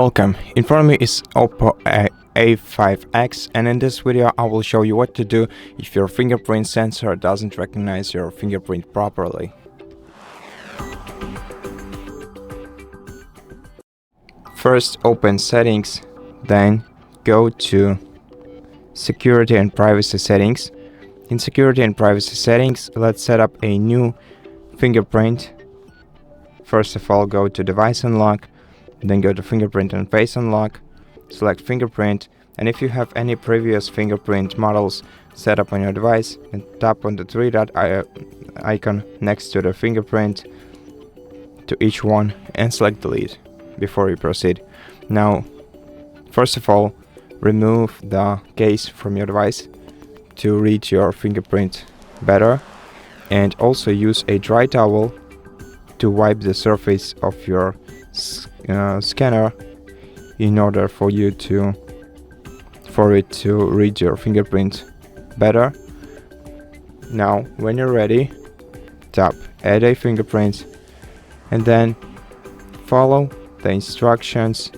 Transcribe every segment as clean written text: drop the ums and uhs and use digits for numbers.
Welcome, in front of me is OPPO A5x, and in this video I will show you what to do if your fingerprint sensor doesn't recognize your fingerprint properly. First open settings, then go to security and privacy settings. In security and privacy settings, let's set up a new fingerprint. First of all, go to device unlock. Then go to fingerprint and face unlock, select fingerprint, and if you have any previous fingerprint models set up on your device, then tap on the three dot icon next to the fingerprint to each one and select delete before you proceed. Now, first of all, remove the case from your device to read your fingerprint better, and also use a dry towel to wipe the surface of your scanner in order for it to read your fingerprint better. Now, when you're ready, tap add a fingerprint and then follow the instructions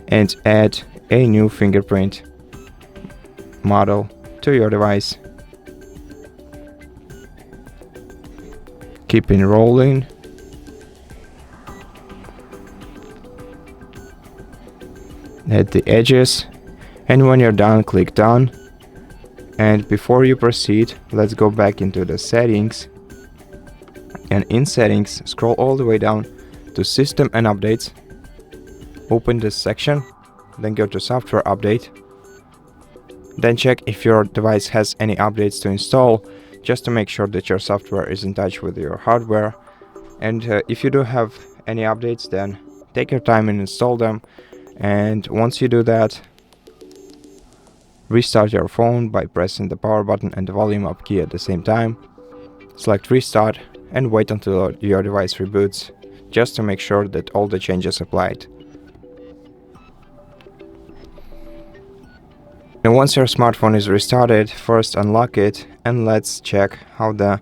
and add a new fingerprint model to your device. Keep enrolling. At the edges, and when you're done, click done. And before you proceed, let's go back into the settings, and in settings scroll all the way down to system and updates. Open this section, then go to software update, then check if your device has any updates to install, just to make sure that your software is in touch with your hardware. And if you do have any updates, then take your time and install them. And once you do that, restart your phone by pressing the power button and the volume up key at the same time. Select restart and wait until your device reboots, just to make sure that all the changes applied. And once your smartphone is restarted, first unlock it and let's check how the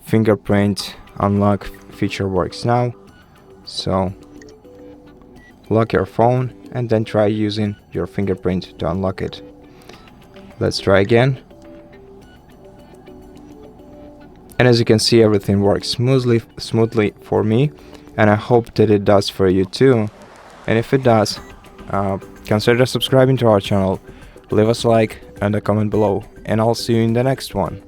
fingerprint unlock feature works now. So lock your phone and then try using your fingerprint to unlock it. Let's try again. And as you can see, everything works smoothly for me, and I hope that it does for you too. And if it does, consider subscribing to our channel, leave us a like and a comment below, and I'll see you in the next one.